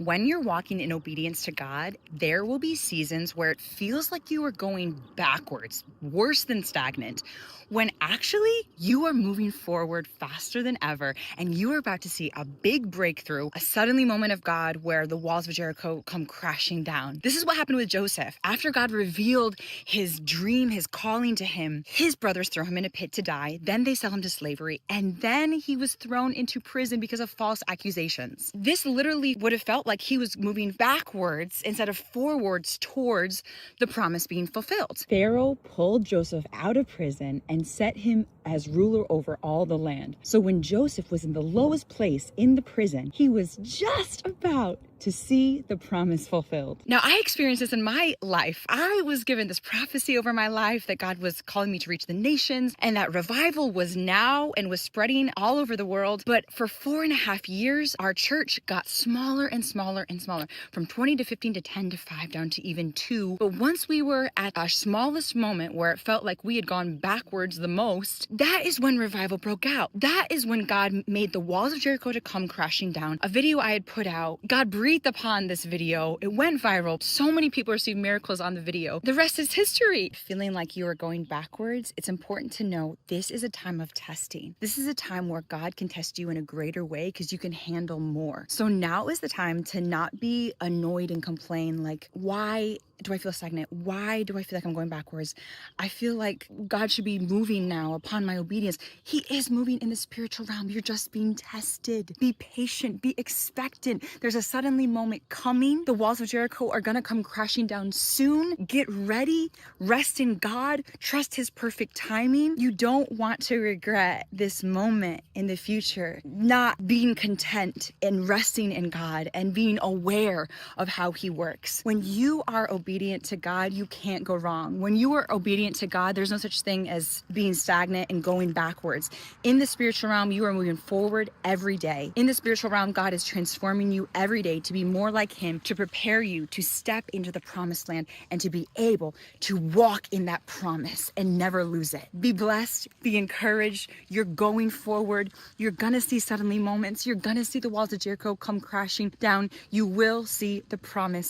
When you're walking in obedience to God, there will be seasons where it feels like you are going backwards, worse than stagnant, when actually you are moving forward faster than ever, and you are about to see a big breakthrough, a suddenly moment of God where the walls of Jericho come crashing down. This is what happened with Joseph. After God revealed his dream, his calling to him, his brothers throw him in a pit to die, then they sell him to slavery, and then he was thrown into prison because of false accusations. This literally would have felt like he was moving backwards instead of forwards towards the promise being fulfilled. Pharaoh pulled Joseph out of prison and set him as ruler over all the land. So when Joseph was in the lowest place in the prison, he was just about to see the promise fulfilled. Now, I experienced this in my life. I was given this prophecy over my life that God was calling me to reach the nations, and that revival was now and was spreading all over the world. But for 4.5 years, our church got smaller and smaller and smaller, from 20 to 15 to 10 to 5 down to even 2. But once we were at our smallest moment where it felt like we had gone backwards the most, that is when revival broke out. That is when God made the walls of Jericho to come crashing down. A video I had put out, God breathed upon this video. It went viral. So many people received miracles on the video. The rest is history. Feeling like you are going backwards, it's important to know this is a time of testing. This is a time where God can test you in a greater way because you can handle more. So now is the time to not be annoyed and complain like, why do I feel stagnant? Why do I feel like I'm going backwards? I feel like God should be moving now upon my obedience. He is moving in the spiritual realm. You're just being tested. Be patient, be expectant. There's a suddenly moment coming. The walls of Jericho are gonna come crashing down soon. Get ready, rest in God, trust his perfect timing. You don't want to regret this moment in the future, not being content and resting in God and being aware of how he works. When you are obedient to God, you can't go wrong. When you are obedient to God, there's no such thing as being stagnant and going backwards. In the spiritual realm, you are moving forward every day. In the spiritual realm, God is transforming you every day to be more like him, to prepare you to step into the promised land and to be able to walk in that promise and never lose it. Be blessed, be encouraged. You're going forward. You're gonna see suddenly moments. You're gonna see the walls of Jericho come crashing down. You will see the promise